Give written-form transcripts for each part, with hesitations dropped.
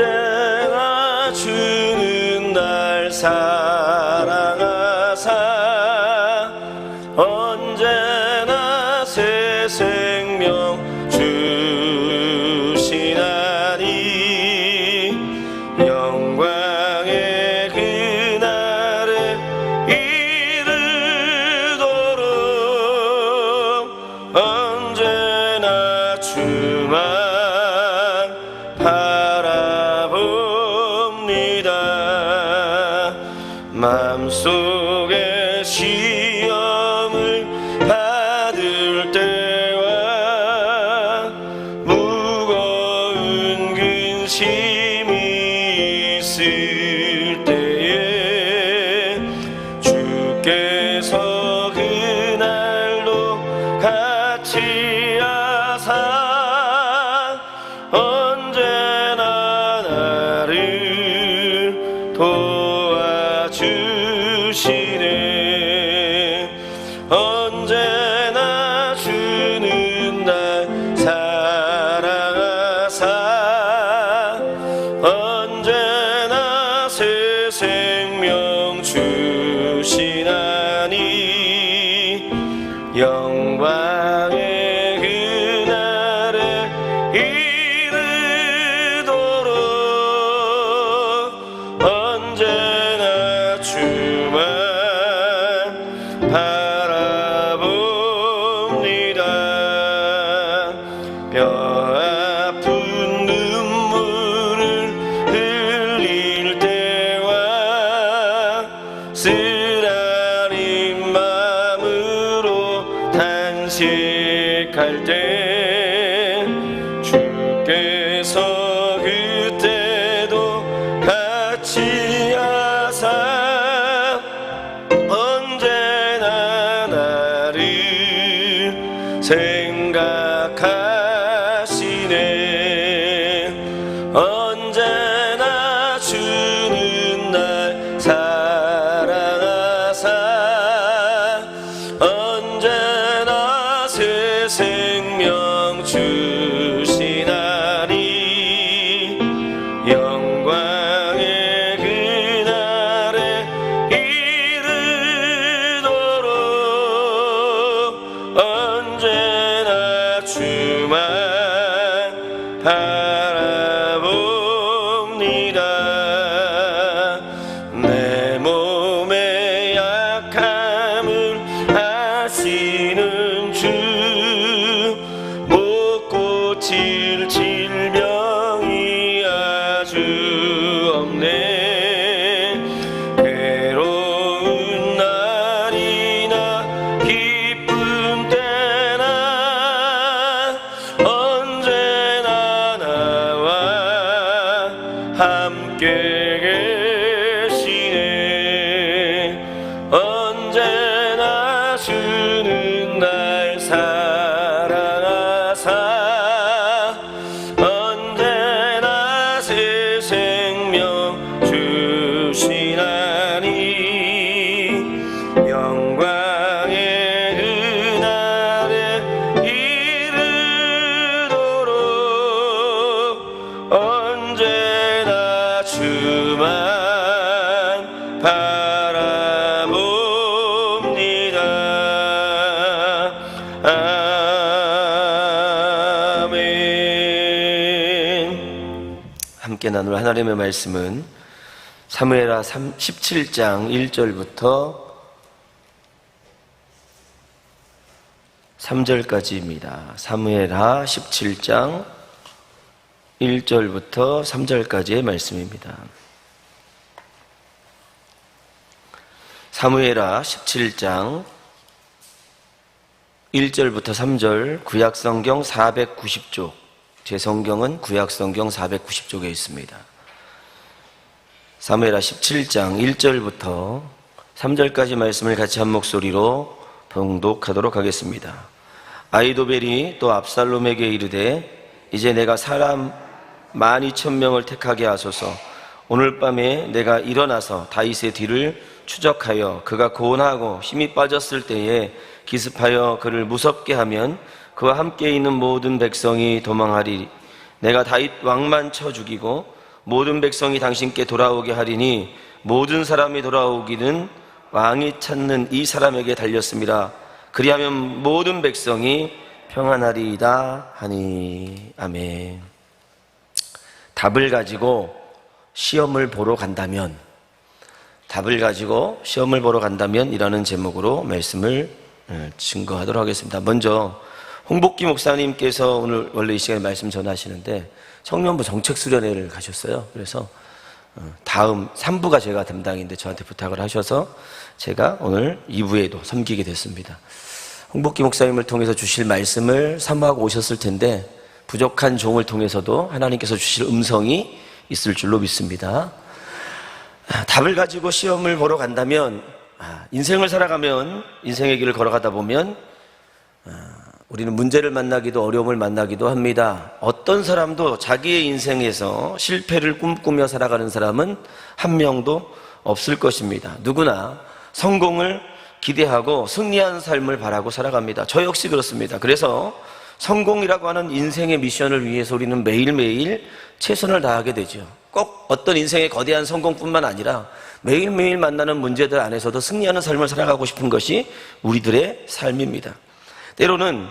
언제나 주는 날 사랑하사 언제나 새 생명 주시나니 영광의 그날에 이르도록 언제나 주만 바라봅니다. 마음속에 시험을 받을 때와 무거운 근심이 있을 때에 주께서 그날도 같이 하사 언제나 나를 도와주시네. 언제나 주는 날 사랑하사 언제나 새 생명 주시나니 영광의 그날에 이르도록 언제나 주만 바라봅니다. 뼈아픈 눈물을 흘릴 때와 쓰라린 마음으로 탄식할 때 주께서 그때도 같이 하사 언제나 나를 생각하시네. 언제나 주는 날 사랑하사 언제나 새 생명 주시나니 영광의 그날에 이르도록 언제나 주만 바라봅니다. 내 몸의 약함을 아시는 주 못 고칠 질병이 아주 없네. 괴로운 날이나 기쁜 때나 언제나 나와 함께 계시네. 언제나 주는 날 사랑하사 언제나 새 생명 주시나니 영광의 그날에 이르도록 언제나 주만 바라봅니다. 아멘. 함께 나눌 하나님의 말씀은 사무엘하 17장 1절부터 3절까지입니다. 사무엘하 17장 1절부터 3절까지의 말씀입니다. 사무엘하 17장 1절부터 3절, 구약성경 490쪽, 제 성경은 구약성경 490쪽에 있습니다. 사무엘하 17장 1절부터 3절까지 말씀을 같이 한 목소리로 봉독하도록 하겠습니다. 아히도벨이 또 압살롬에게 이르되 이제 내가 사람 12,000명을 택하게 하소서. 오늘 밤에 내가 일어나서 다윗의 뒤를 추적하여 그가 고온하고 힘이 빠졌을 때에 기습하여 그를 무섭게 하면 그와 함께 있는 모든 백성이 도망하리니 내가 다윗 왕만 쳐 죽이고 모든 백성이 당신께 돌아오게 하리니 모든 사람이 돌아오기는 왕이 찾는 이 사람에게 달렸습니다. 그리하면 모든 백성이 평안하리이다 하니. 아멘. 답을 가지고 시험을 보러 간다면, 답을 가지고 시험을 보러 간다면 이라는 제목으로 말씀을 증거하도록 하겠습니다. 먼저 홍복기 목사님께서 오늘 원래 이 시간에 말씀 전하시는데 청년부 정책수련회를 가셨어요. 그래서 다음 3부가 제가 담당인데 저한테 부탁을 하셔서 제가 오늘 2부에도 섬기게 됐습니다. 홍복기 목사님을 통해서 주실 말씀을 사모하고 오셨을 텐데 부족한 종을 통해서도 하나님께서 주실 음성이 있을 줄로 믿습니다. 답을 가지고 시험을 보러 간다면, 인생을 살아가면, 인생의 길을 걸어가다 보면 우리는 문제를 만나기도 어려움을 만나기도 합니다. 어떤 사람도 자기의 인생에서 실패를 꿈꾸며 살아가는 사람은 한 명도 없을 것입니다. 누구나 성공을 기대하고 승리하는 삶을 바라고 살아갑니다. 저 역시 그렇습니다. 그래서 성공이라고 하는 인생의 미션을 위해서 우리는 매일매일 최선을 다하게 되죠. 꼭 어떤 인생의 거대한 성공뿐만 아니라 매일매일 만나는 문제들 안에서도 승리하는 삶을 살아가고 싶은 것이 우리들의 삶입니다. 때로는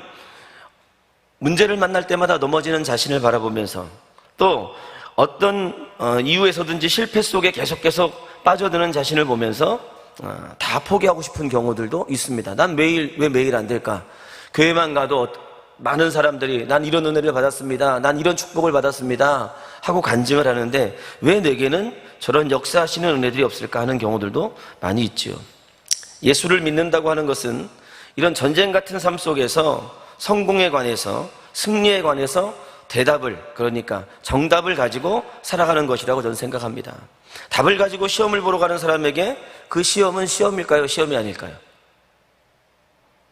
문제를 만날 때마다 넘어지는 자신을 바라보면서 또 어떤 이유에서든지 실패 속에 계속 빠져드는 자신을 보면서 다 포기하고 싶은 경우들도 있습니다. 난 왜 매일 안 될까? 교회만 가도 많은 사람들이 난 이런 은혜를 받았습니다, 난 이런 축복을 받았습니다 하고 간증을 하는데 왜 내게는 저런 역사하시는 은혜들이 없을까 하는 경우들도 많이 있죠. 예수를 믿는다고 하는 것은 이런 전쟁 같은 삶 속에서 성공에 관해서, 승리에 관해서 대답을, 그러니까 정답을 가지고 살아가는 것이라고 저는 생각합니다. 답을 가지고 시험을 보러 가는 사람에게 그 시험은 시험일까요? 시험이 아닐까요?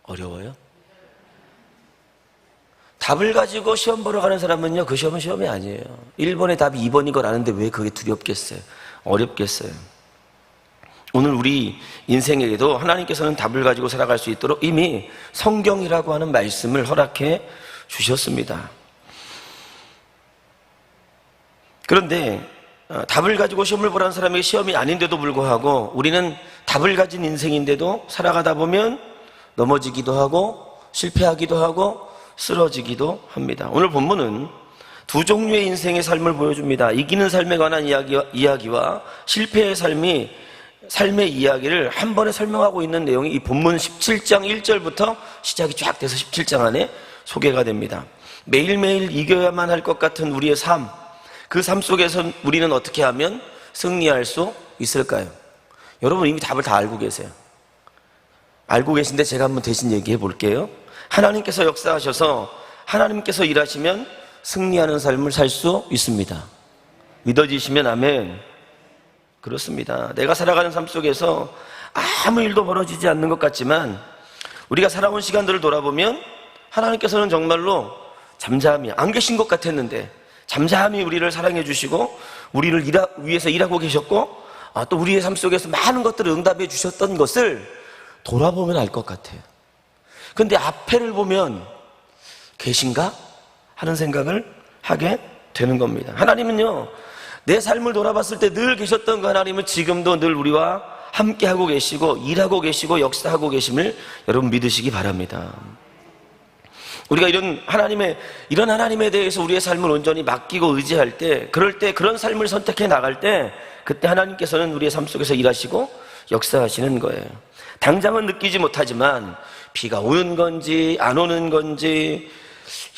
어려워요? 답을 가지고 시험 보러 가는 사람은요, 그 시험은 시험이 아니에요. 1번의 답이 2번인 걸 아는데 왜 그게 두렵겠어요? 어렵겠어요? 오늘 우리 인생에게도 하나님께서는 답을 가지고 살아갈 수 있도록 이미 성경이라고 하는 말씀을 허락해 주셨습니다. 그런데 답을 가지고 시험을 보라는 사람에게 시험이 아닌데도 불구하고 우리는 답을 가진 인생인데도 살아가다 보면 넘어지기도 하고 실패하기도 하고 쓰러지기도 합니다. 오늘 본문은 두 종류의 인생의 삶을 보여줍니다. 이기는 삶에 관한 이야기와 실패의 삶의 이야기를 한 번에 설명하고 있는 내용이 이 본문 17장 1절부터 시작이 쫙 돼서 17장 안에 소개가 됩니다. 매일매일 이겨야만 할 것 같은 우리의 삶, 그 삶 속에서 우리는 어떻게 하면 승리할 수 있을까요? 여러분 이미 답을 다 알고 계세요. 알고 계신데 제가 한번 대신 얘기해 볼게요. 하나님께서 역사하셔서 하나님께서 일하시면 승리하는 삶을 살 수 있습니다. 믿어지시면 아멘. 그렇습니다. 내가 살아가는 삶 속에서 아무 일도 벌어지지 않는 것 같지만 우리가 살아온 시간들을 돌아보면 하나님께서는 정말로 잠잠히 안 계신 것 같았는데 잠잠히 우리를 사랑해 주시고 우리를 위해서 일하고 계셨고 또 우리의 삶 속에서 많은 것들을 응답해 주셨던 것을 돌아보면 알 것 같아요. 근데 앞에를 보면 계신가? 하는 생각을 하게 되는 겁니다. 하나님은요, 내 삶을 돌아봤을 때 늘 계셨던 그 하나님은 지금도 늘 우리와 함께하고 계시고 일하고 계시고 역사하고 계심을 여러분 믿으시기 바랍니다. 우리가 이런 하나님에 대해서 우리의 삶을 온전히 맡기고 의지할 때, 그럴 때 그런 삶을 선택해 나갈 때 그때 하나님께서는 우리의 삶 속에서 일하시고 역사하시는 거예요. 당장은 느끼지 못하지만 비가 오는 건지 안 오는 건지,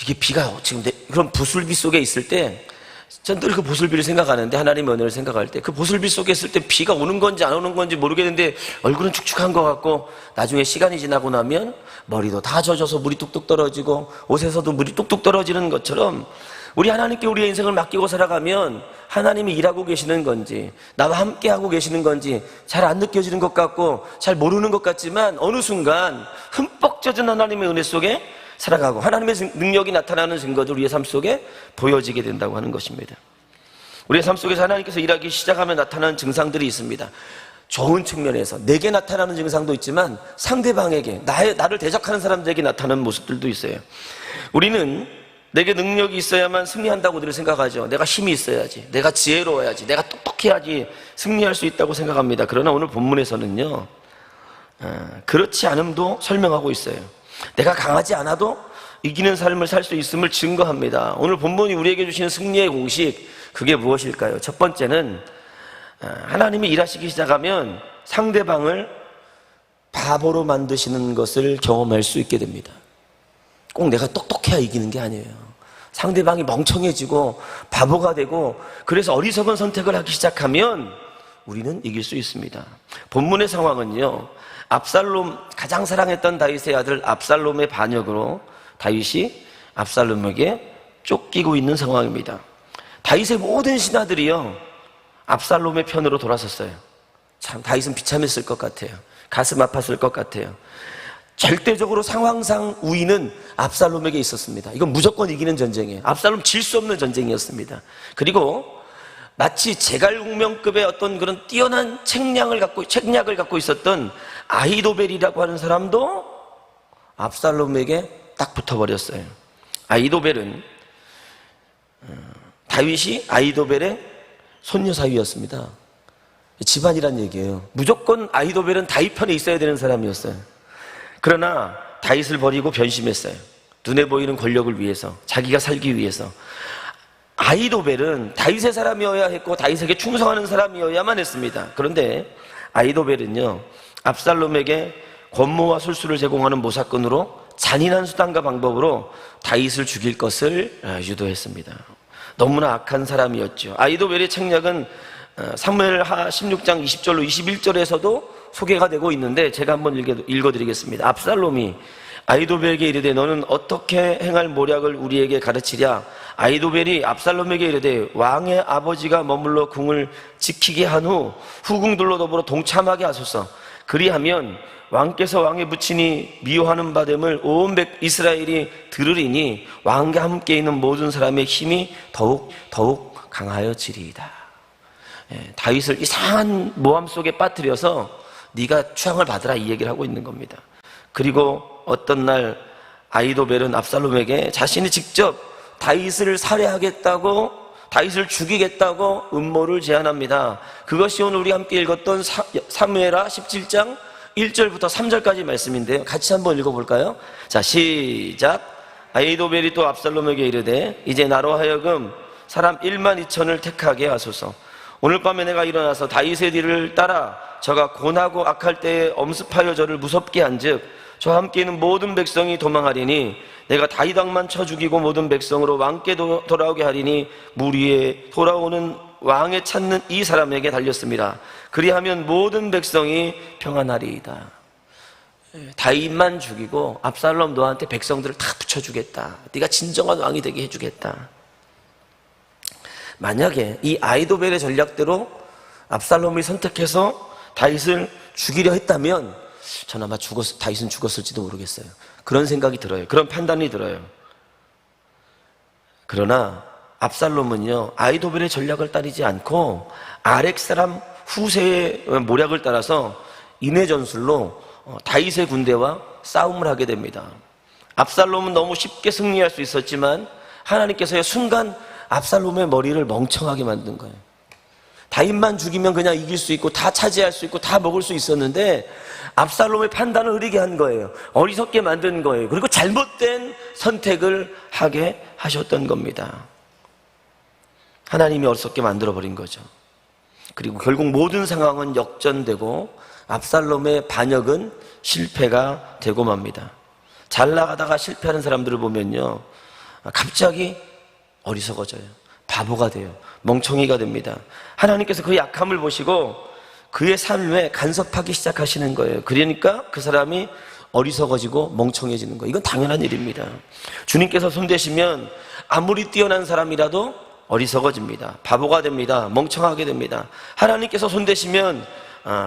이게 비가 지금 그런 부슬비 속에 있을 때 전 늘 그 보슬비를 생각하는데, 하나님의 은혜를 생각할 때 그 보슬비 속에 있을 때 비가 오는 건지 안 오는 건지 모르겠는데 얼굴은 축축한 것 같고, 나중에 시간이 지나고 나면 머리도 다 젖어서 물이 뚝뚝 떨어지고 옷에서도 물이 뚝뚝 떨어지는 것처럼, 우리 하나님께 우리의 인생을 맡기고 살아가면 하나님이 일하고 계시는 건지 나와 함께 하고 계시는 건지 잘 안 느껴지는 것 같고 잘 모르는 것 같지만, 어느 순간 흠뻑 젖은 하나님의 은혜 속에 살아가고 하나님의 능력이 나타나는 증거들 우리의 삶 속에 보여지게 된다고 하는 것입니다. 우리의 삶 속에서 하나님께서 일하기 시작하면 나타나는 증상들이 있습니다. 좋은 측면에서 내게 나타나는 증상도 있지만 상대방에게, 나를 대적하는 사람들에게 나타나는 모습들도 있어요. 우리는 내게 능력이 있어야만 승리한다고 늘 생각하죠. 내가 힘이 있어야지, 내가 지혜로워야지, 내가 똑똑해야지 승리할 수 있다고 생각합니다. 그러나 오늘 본문에서는요, 그렇지 않음도 설명하고 있어요. 내가 강하지 않아도 이기는 삶을 살 수 있음을 증거합니다. 오늘 본문이 우리에게 주시는 승리의 공식, 그게 무엇일까요? 첫 번째는 하나님이 일하시기 시작하면 상대방을 바보로 만드시는 것을 경험할 수 있게 됩니다. 꼭 내가 똑똑해야 이기는 게 아니에요. 상대방이 멍청해지고 바보가 되고 그래서 어리석은 선택을 하기 시작하면 우리는 이길 수 있습니다. 본문의 상황은요, 압살롬, 가장 사랑했던 다윗의 아들 압살롬의 반역으로 다윗이 압살롬에게 쫓기고 있는 상황입니다. 다윗의 모든 신하들이요, 압살롬의 편으로 돌아섰어요. 참 다윗은 비참했을 것 같아요. 가슴 아팠을 것 같아요. 절대적으로 상황상 우위는 압살롬에게 있었습니다. 이건 무조건 이기는 전쟁이에요. 압살롬 질 수 없는 전쟁이었습니다. 그리고 마치 제갈공명급의 어떤 그런 뛰어난 책략을 갖고 있었던 아히도벨이라고 하는 사람도 압살롬에게 딱 붙어버렸어요. 아히도벨은 다윗이 아히도벨의 손녀 사위였습니다. 집안이란 얘기예요. 무조건 아히도벨은 다윗 편에 있어야 되는 사람이었어요. 그러나 다윗을 버리고 변심했어요. 눈에 보이는 권력을 위해서, 자기가 살기 위해서. 아히도벨은 다윗의 사람이어야 했고 다윗에게 충성하는 사람이어야만 했습니다. 그런데 아히도벨은요, 압살롬에게 권모와 술수를 제공하는 모사건으로 잔인한 수단과 방법으로 다윗을 죽일 것을 유도했습니다. 너무나 악한 사람이었죠. 아히도벨의 책략은 사무엘하 16장 20절로 21절에서도 소개가 되고 있는데, 제가 한번 읽어드리겠습니다. 압살롬이 아히도벨에게 이르되 너는 어떻게 행할 모략을 우리에게 가르치랴. 아히도벨이 압살롬에게 이르되 왕의 아버지가 머물러 궁을 지키게 한 후 후궁들로 더불어 동참하게 하소서. 그리하면 왕께서 왕의 부친이 미워하는 바됨을 온 이스라엘이 들으리니 왕과 함께 있는 모든 사람의 힘이 더욱 강하여지리이다. 다윗을 이상한 모함 속에 빠뜨려서 네가 추앙을 받으라, 이 얘기를 하고 있는 겁니다. 그리고 어떤 날 아히도벨은 압살롬에게 자신이 직접 다윗을 살해하겠다고, 다윗을 죽이겠다고 음모를 제안합니다. 그것이 오늘 우리 함께 읽었던 사무엘하 17장 1절부터 3절까지 말씀인데요, 같이 한번 읽어볼까요? 자, 시작. 아히도벨이 또 압살롬에게 이르되 이제 나로 하여금 사람 1만 2천을 택하게 하소서. 오늘 밤에 내가 일어나서 다윗의 뒤를 따라 저가 곤하고 악할 때에 엄습하여 저를 무섭게 한즉 저와 함께 있는 모든 백성이 도망하리니 내가 다윗 왕만 쳐 죽이고 모든 백성으로 왕께 돌아오게 하리니 물 위에 돌아오는 왕에 찾는 이 사람에게 달렸습니다. 그리하면 모든 백성이 평안하리이다. 다윗만 죽이고 압살롬 너한테 백성들을 다 붙여주겠다. 네가 진정한 왕이 되게 해주겠다. 만약에 이 아히도벨의 전략대로 압살롬이 선택해서 다윗을 죽이려 했다면 전 아마 다윗은 죽었을지도 모르겠어요. 그런 생각이 들어요. 그런 판단이 들어요. 그러나 압살롬은요, 아히도벨의 전략을 따르지 않고 아렉 사람 후세의 모략을 따라서 인해 전술로 다윗의 군대와 싸움을 하게 됩니다. 압살롬은 너무 쉽게 승리할 수 있었지만 하나님께서 순간 압살롬의 머리를 멍청하게 만든 거예요. 다윗만 죽이면 그냥 이길 수 있고 다 차지할 수 있고 다 먹을 수 있었는데 압살롬의 판단을 흐리게 한 거예요. 어리석게 만든 거예요. 그리고 잘못된 선택을 하게 하셨던 겁니다. 하나님이 어리석게 만들어버린 거죠. 그리고 결국 모든 상황은 역전되고 압살롬의 반역은 실패가 되고 맙니다. 잘 나가다가 실패하는 사람들을 보면요, 갑자기 어리석어져요. 바보가 돼요. 멍청이가 됩니다. 하나님께서 그 약함을 보시고 그의 삶에 간섭하기 시작하시는 거예요. 그러니까 그 사람이 어리석어지고 멍청해지는 거예요. 이건 당연한 일입니다. 주님께서 손대시면 아무리 뛰어난 사람이라도 어리석어집니다. 바보가 됩니다. 멍청하게 됩니다. 하나님께서 손대시면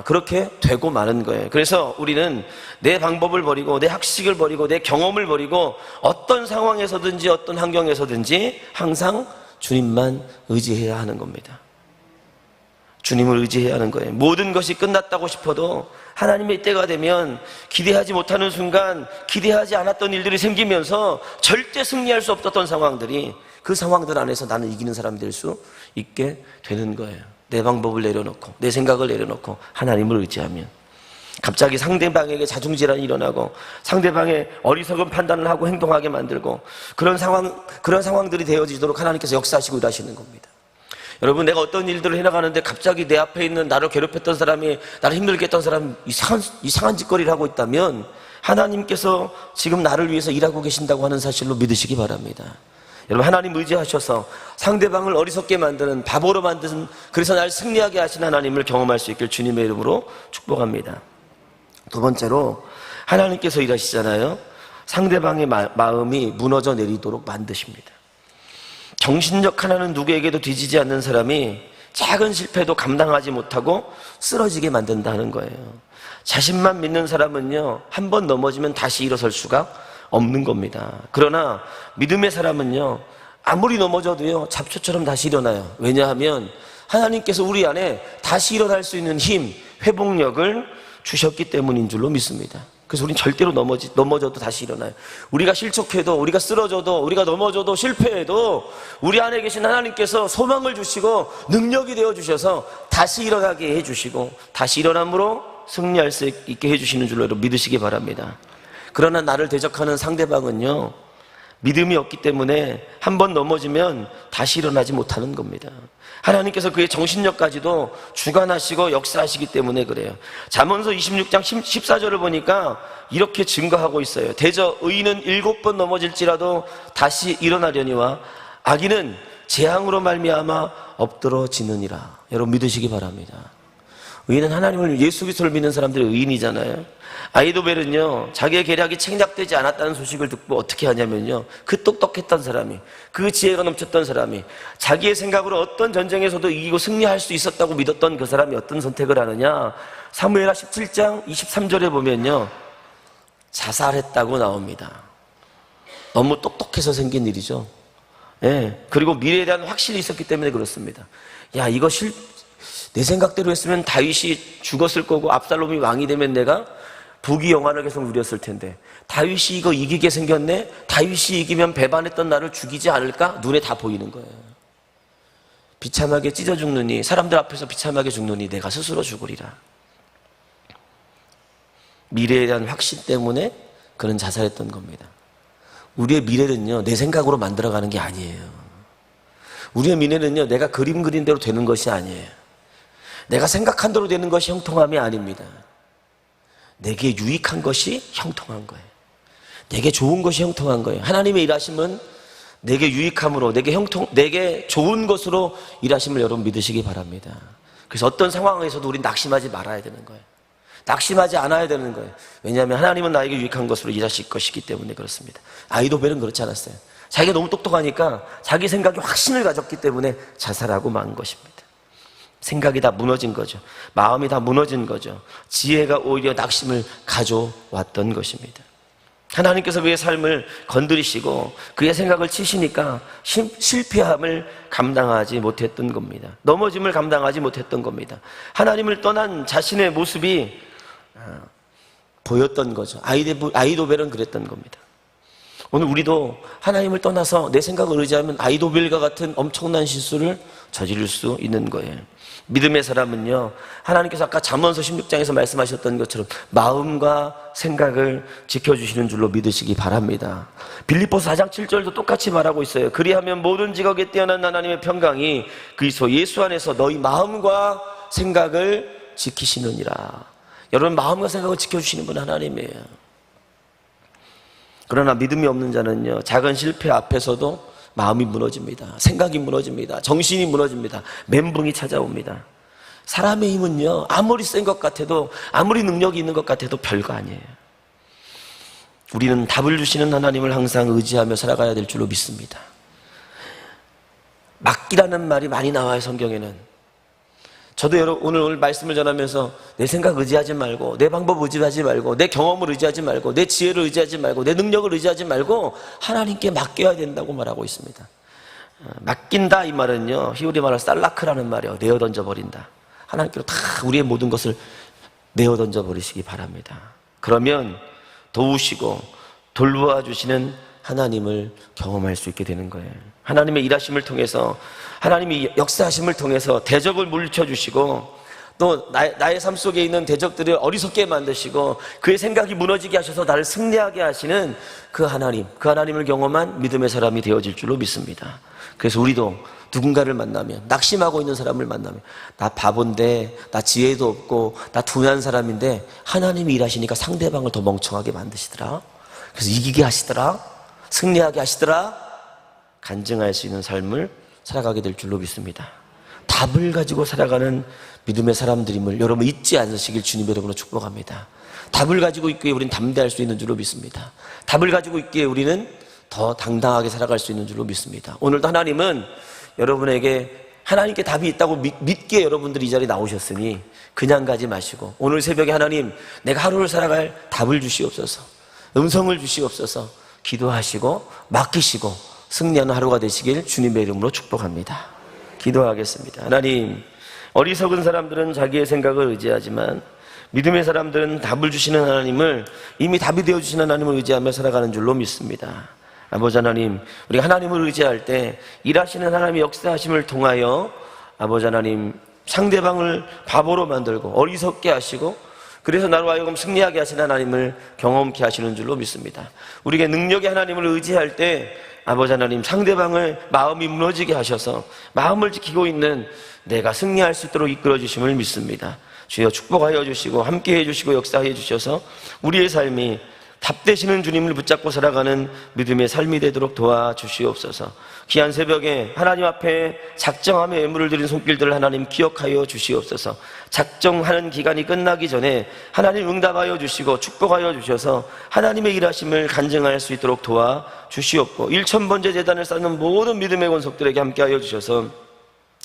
그렇게 되고 마는 거예요. 그래서 우리는 내 방법을 버리고 내 학식을 버리고 내 경험을 버리고 어떤 상황에서든지 어떤 환경에서든지 항상 주님만 의지해야 하는 겁니다. 주님을 의지해야 하는 거예요. 모든 것이 끝났다고 싶어도 하나님의 때가 되면 기대하지 못하는 순간 기대하지 않았던 일들이 생기면서 절대 승리할 수 없었던 상황들이, 그 상황들 안에서 나는 이기는 사람이 될 수 있게 되는 거예요. 내 방법을 내려놓고 내 생각을 내려놓고 하나님을 의지하면 갑자기 상대방에게 자중질환이 일어나고 상대방의 어리석은 판단을 하고 행동하게 만들고 그런 상황들이 되어지도록 하나님께서 역사하시고 일하시는 겁니다. 여러분, 내가 어떤 일들을 해나가는데 갑자기 내 앞에 있는 나를 괴롭혔던 사람이, 나를 힘들게 했던 사람이 이상한 짓거리를 하고 있다면 하나님께서 지금 나를 위해서 일하고 계신다고 하는 사실로 믿으시기 바랍니다. 여러분, 하나님 의지하셔서 상대방을 어리석게 만드는, 바보로 만드는, 그래서 날 승리하게 하신 하나님을 경험할 수 있길 주님의 이름으로 축복합니다. 두 번째로, 하나님께서 일하시잖아요. 상대방의 마음이 무너져 내리도록 만드십니다. 정신력 하나는 누구에게도 뒤지지 않는 사람이 작은 실패도 감당하지 못하고 쓰러지게 만든다는 거예요. 자신만 믿는 사람은요, 한 번 넘어지면 다시 일어설 수가 없는 겁니다. 그러나 믿음의 사람은요, 아무리 넘어져도요, 잡초처럼 다시 일어나요. 왜냐하면 하나님께서 우리 안에 다시 일어날 수 있는 힘, 회복력을 주셨기 때문인 줄로 믿습니다. 그래서 우리는 절대로 넘어져도 다시 일어나요. 우리가 실족해도, 우리가 쓰러져도, 우리가 넘어져도, 실패해도 우리 안에 계신 하나님께서 소망을 주시고 능력이 되어주셔서 다시 일어나게 해주시고 다시 일어남으로 승리할 수 있게 해주시는 줄로 믿으시기 바랍니다. 그러나 나를 대적하는 상대방은요, 믿음이 없기 때문에 한 번 넘어지면 다시 일어나지 못하는 겁니다. 하나님께서 그의 정신력까지도 주관하시고 역사하시기 때문에 그래요. 잠언서 26장 14절을 보니까 이렇게 증거하고 있어요. 대저 의인은 7번 넘어질지라도 다시 일어나려니와 악인은 재앙으로 말미암아 엎드러지느니라. 여러분, 믿으시기 바랍니다. 의인은 하나님을, 예수 그리스도를 믿는 사람들이 의인이잖아요. 아이도벨은요, 자기의 계략이 책략되지 않았다는 소식을 듣고 어떻게 하냐면요, 그 똑똑했던 사람이, 그 지혜가 넘쳤던 사람이 자기의 생각으로 어떤 전쟁에서도 이기고 승리할 수 있었다고 믿었던 그 사람이 어떤 선택을 하느냐, 사무엘하 17장 23절에 보면요, 자살했다고 나옵니다. 너무 똑똑해서 생긴 일이죠. 예, 그리고 미래에 대한 확신이 있었기 때문에 그렇습니다. 야, 이거 내 생각대로 했으면 다윗이 죽었을 거고 압살롬이 왕이 되면 내가 부귀 영화를 계속 누렸을 텐데 다윗이 이거 이기게 생겼네? 다윗이 이기면 배반했던 나를 죽이지 않을까? 눈에 다 보이는 거예요. 비참하게 찢어 죽느니, 사람들 앞에서 비참하게 죽느니 내가 스스로 죽으리라. 미래에 대한 확신 때문에 그는 자살했던 겁니다. 우리의 미래는요, 내 생각으로 만들어가는 게 아니에요. 우리의 미래는요, 내가 그림 그린 대로 되는 것이 아니에요. 내가 생각한 대로 되는 것이 형통함이 아닙니다. 내게 유익한 것이 형통한 거예요. 내게 좋은 것이 형통한 거예요. 하나님의 일하심은 내게 유익함으로, 내게 좋은 것으로 일하심을 여러분 믿으시기 바랍니다. 그래서 어떤 상황에서도 우린 낙심하지 말아야 되는 거예요. 낙심하지 않아야 되는 거예요. 왜냐하면 하나님은 나에게 유익한 것으로 일하실 것이기 때문에 그렇습니다. 아이도벨은 그렇지 않았어요. 자기가 너무 똑똑하니까 자기 생각에 확신을 가졌기 때문에 자살하고 만 것입니다. 생각이 다 무너진 거죠. 마음이 다 무너진 거죠. 지혜가 오히려 낙심을 가져왔던 것입니다. 하나님께서 그의 삶을 건드리시고 그의 생각을 치시니까 실패함을 감당하지 못했던 겁니다. 넘어짐을 감당하지 못했던 겁니다. 하나님을 떠난 자신의 모습이 보였던 거죠. 아이도벨은 그랬던 겁니다. 오늘 우리도 하나님을 떠나서 내 생각을 의지하면 아이도벨과 같은 엄청난 실수를 저지를 수 있는 거예요. 믿음의 사람은요, 하나님께서 아까 잠언서 16장에서 말씀하셨던 것처럼 마음과 생각을 지켜주시는 줄로 믿으시기 바랍니다. 빌립보서 4장 7절도 똑같이 말하고 있어요. 그리하면 모든 직업에 뛰어난 하나님의 평강이 그리스도 예수 안에서 너희 마음과 생각을 지키시느니라. 여러분 마음과 생각을 지켜주시는 분은 하나님이에요. 그러나 믿음이 없는 자는요, 작은 실패 앞에서도 마음이 무너집니다. 생각이 무너집니다. 정신이 무너집니다. 멘붕이 찾아옵니다. 사람의 힘은요, 아무리 센 것 같아도, 아무리 능력이 있는 것 같아도 별거 아니에요. 우리는 답을 주시는 하나님을 항상 의지하며 살아가야 될 줄로 믿습니다. 맡기라는 말이 많이 나와요, 성경에는. 저도 오늘 말씀을 전하면서 내 생각 의지하지 말고, 내 방법 의지하지 말고, 내 경험을 의지하지 말고, 내 지혜를 의지하지 말고, 내 능력을 의지하지 말고 하나님께 맡겨야 된다고 말하고 있습니다. 맡긴다 이 말은요, 히브리 말로 살라크라는 말이에요. 내어 던져버린다. 하나님께로 다 우리의 모든 것을 내어 던져버리시기 바랍니다. 그러면 도우시고 돌보아 주시는 하나님을 경험할 수 있게 되는 거예요. 하나님의 일하심을 통해서, 하나님이 역사하심을 통해서 대적을 물리쳐주시고, 또 나의 삶 속에 있는 대적들을 어리석게 만드시고 그의 생각이 무너지게 하셔서 나를 승리하게 하시는 그 하나님을 경험한 믿음의 사람이 되어질 줄로 믿습니다. 그래서 우리도 누군가를 만나면, 낙심하고 있는 사람을 만나면, 나 바본데, 나 지혜도 없고, 나 둔한 사람인데 하나님이 일하시니까 상대방을 더 멍청하게 만드시더라, 그래서 이기게 하시더라, 승리하게 하시더라, 간증할 수 있는 삶을 살아가게 될 줄로 믿습니다. 답을 가지고 살아가는 믿음의 사람들임을 여러분 잊지 않으시길 주님 여러분으로 축복합니다. 답을 가지고 있기에 우리는 담대할 수 있는 줄로 믿습니다. 답을 가지고 있기에 우리는 더 당당하게 살아갈 수 있는 줄로 믿습니다. 오늘도 하나님은 여러분에게 하나님께 답이 있다고 믿기에 여러분들이 이 자리에 나오셨으니 그냥 가지 마시고, 오늘 새벽에 하나님, 내가 하루를 살아갈 답을 주시옵소서, 음성을 주시옵소서 기도하시고 맡기시고 승리하는 하루가 되시길 주님의 이름으로 축복합니다. 기도하겠습니다. 하나님, 어리석은 사람들은 자기의 생각을 의지하지만 믿음의 사람들은 답을 주시는 하나님을, 이미 답이 되어주시는 하나님을 의지하며 살아가는 줄로 믿습니다. 아버지 하나님, 우리가 하나님을 의지할 때 일하시는 하나님의 역사하심을 통하여 아버지 하나님, 상대방을 바보로 만들고 어리석게 하시고, 그래서 나로 하여금 승리하게 하시는 하나님을 경험케 하시는 줄로 믿습니다. 우리에게 능력의 하나님을 의지할 때 아버지 하나님, 상대방을 마음이 무너지게 하셔서 마음을 지키고 있는 내가 승리할 수 있도록 이끌어 주심을 믿습니다. 주여 축복하여 주시고 함께해 주시고 역사해 주셔서 우리의 삶이 답되시는 주님을 붙잡고 살아가는 믿음의 삶이 되도록 도와주시옵소서. 귀한 새벽에 하나님 앞에 작정하며 예물을 드린 손길들을 하나님 기억하여 주시옵소서. 작정하는 기간이 끝나기 전에 하나님 응답하여 주시고 축복하여 주셔서 하나님의 일하심을 간증할 수 있도록 도와주시옵고, 1000번째 제단을 쌓는 모든 믿음의 권속들에게 함께하여 주셔서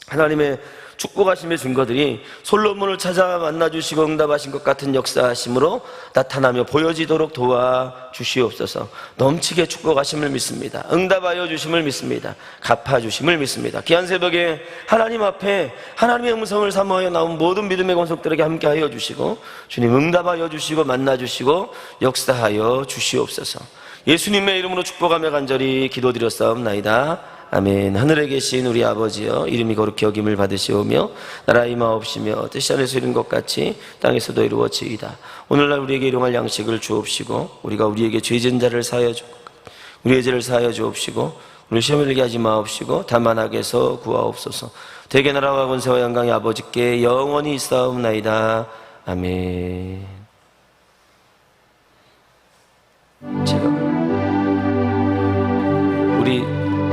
하나님의 축복하심의 증거들이 솔로몬을 찾아 만나주시고 응답하신 것 같은 역사하심으로 나타나며 보여지도록 도와주시옵소서. 넘치게 축복하심을 믿습니다. 응답하여 주심을 믿습니다. 갚아주심을 믿습니다. 귀한 새벽에 하나님 앞에 하나님의 음성을 사모하여 나온 모든 믿음의 권속들에게 함께하여 주시고 주님 응답하여 주시고 만나주시고 역사하여 주시옵소서. 예수님의 이름으로 축복하며 간절히 기도드렸사옵나이다. 아멘. 하늘에 계신 우리 아버지여, 이름이 거룩히 여김을 받으시오며 나라의 임하옵시며 뜻이 하늘에서 이룬 것 같이 땅에서도 이루어지이다. 오늘날 우리에게 일용할 양식을 주옵시고 우리가 우리에게 죄진 자를 사하여 주고 우리의 죄를 사하여 주옵시고 우리 시험에 들게 하지 마옵시고 다만 악에서 구하옵소서. 대개 나라와 권세와 영광이 아버지께 영원히 있사옵나이다. 아멘. 우리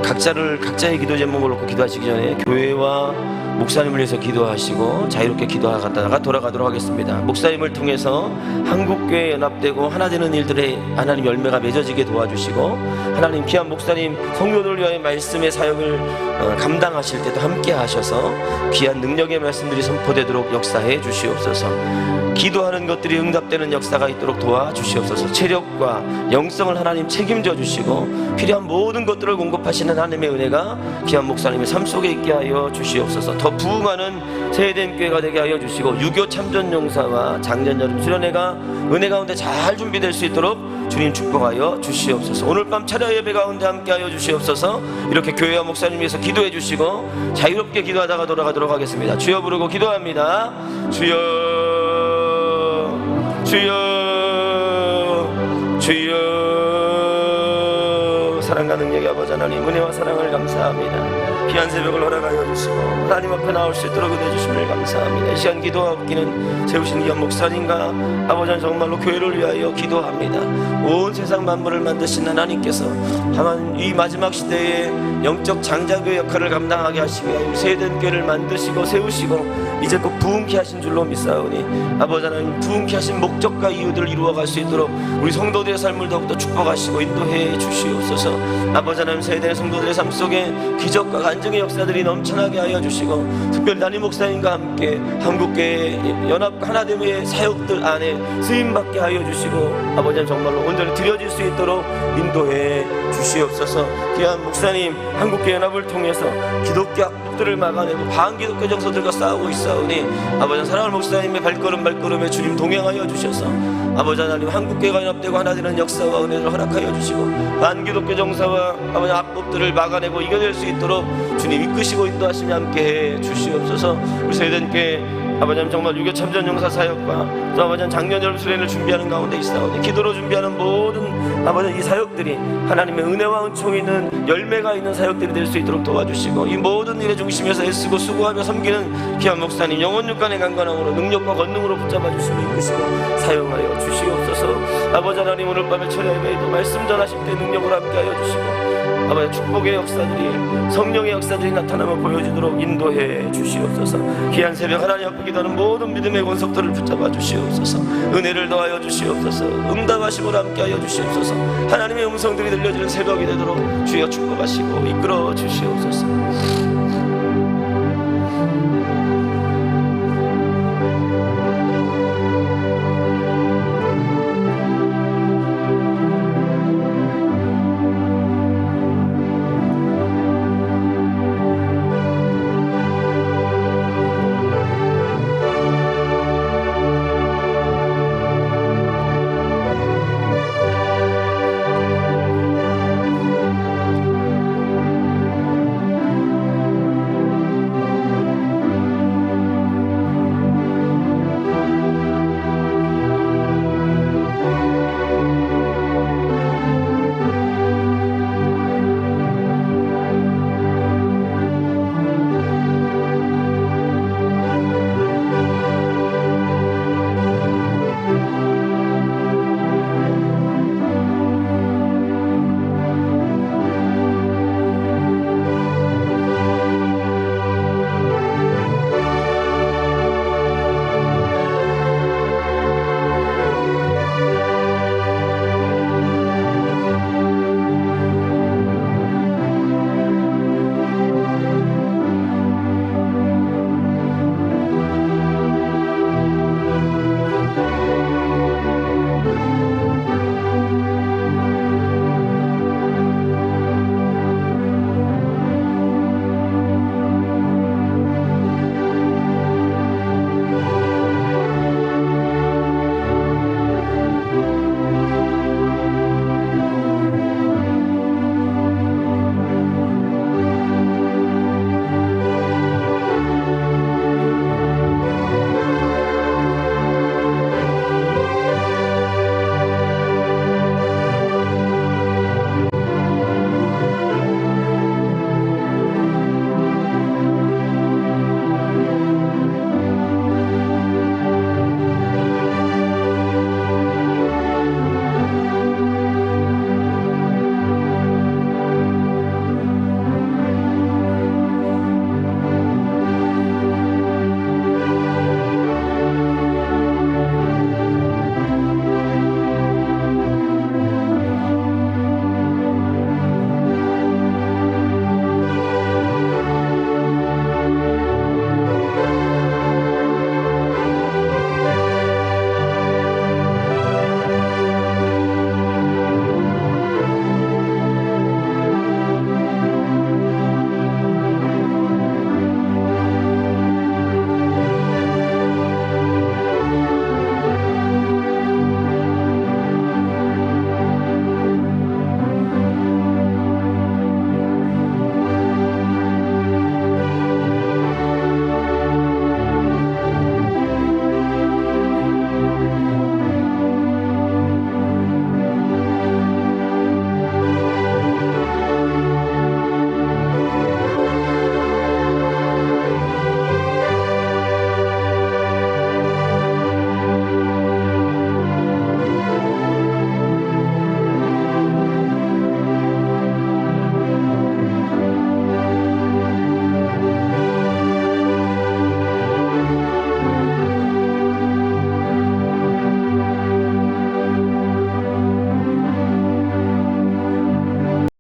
각자의 기도 제목을 놓고 기도하시기 전에 교회와 목사님을 위해서 기도하시고 자유롭게 기도하다가 돌아가도록 하겠습니다. 목사님을 통해서 한국교회 연합되고 하나 되는 일들의 하나님 열매가 맺어지게 도와주시고, 하나님 귀한 목사님 성도들 위하여 말씀의 사역을 감당하실 때도 함께 하셔서 귀한 능력의 말씀들이 선포되도록 역사해 주시옵소서. 기도하는 것들이 응답되는 역사가 있도록 도와주시옵소서. 체력과 영성을 하나님 책임져 주시고 필요한 모든 것들을 공급하시는 하나님의 은혜가 귀한 목사님의 삶 속에 있게 하여 주시옵소서. 더 부흥하는 세대된 교회가 되게 하여 주시고 6.25 참전용사와 작년 여름 수련회가 은혜 가운데 잘 준비될 수 있도록 주님 축복하여 주시옵소서. 오늘 밤 차려 예배 가운데 함께 하여 주시옵소서. 이렇게 교회와 목사님 위해서 기도해 주시고 자유롭게 기도하다가 돌아가도록 하겠습니다. 주여 부르고 기도합니다. 주여, 주여, 주여. 사랑과 능력의 아버지 하나님, 은혜와 사랑을 감사합니다. 귀한 새벽을 허락하여 주시고 하나님 앞에 나올 수 있도록 은혜 주심을 감사합니다. 이 시간 기도하옵기는 세우신 귀한 목사님과 아버지는 정말로 교회를 위하여 기도합니다. 온 세상 만물을 만드신 하나님께서 다만 이 마지막 시대에 영적 장자교회 역할을 감당하게 하시기 위하여 세대된 교회를 만드시고 세우시고 이제 곧 부흥케 하신 줄로 믿사오니 아버지 하나님 부흥케 하신 목적과 이유들을 이루어갈 수 있도록 우리 성도들의 삶을 더욱더 축복하시고 인도해 주시옵소서. 아버지 하나님 세대의 성도들의 삶 속에 기적과 간증의 역사들이 넘쳐나게 하여 주시고 특별히 담임 목사님과 함께 한국교회 연합 하나됨의 사역들 안에 쓰임받게 하여 주시고 아버지 하나님 정말로 온전히 드려질 수 있도록 인도해 주시옵소서. 귀한 목사님 한국교회 연합을 통해서 기독교 학폭들을 막아내고 반기독교 정서들과 싸우고 있사오니 아버지 사랑하는 목사님의 발걸음에 주님 동행하여 주셔서 아버지 하나님 한국교회가 연합되고 하나 되는 역사와 은혜를 허락하여 주시고 반기독교 정서와 아버지 악법들을 막아내고 이겨낼 수 있도록 주님 이끄시고 인도하시며 함께해 주시옵소서. 우리 세대님께 아버지 정말 유교 참전 용사 사역과 또 아버지 작년절 수련을 준비하는 가운데 있사오니 기도로 준비하는 모든 아버지 이 사역들이 하나님의 은혜와 은총이 있는 열매가 있는 사역들이 될 수 있도록 도와주시고 이 모든 일의 중심에서 애쓰고 수고하며 섬기는 귀한 목사님 영혼 육간의 강건함으로 능력과 권능으로 붙잡아 주시고 이끄시고 사용하여 주시옵소서. 아버지 하나님 오늘 밤에 철야 예배에도 말씀 전하실 때 능력으로 함께하여 주시고 아버지 축복의 역사들이 성령의 역사들이 나타나며 보여지도록 인도해 주시옵소서. 귀한 새벽 하나님 앞에 기도하는 모든 믿음의 권속들을 붙잡아 주시옵소서. 은혜를 더하여 주시옵소서. 응답하시고 함께하여 주시옵소서. 하나님의 음성들이 들려지는 새벽이 되도록 주여 축복하시고 이끌어 주시옵소서.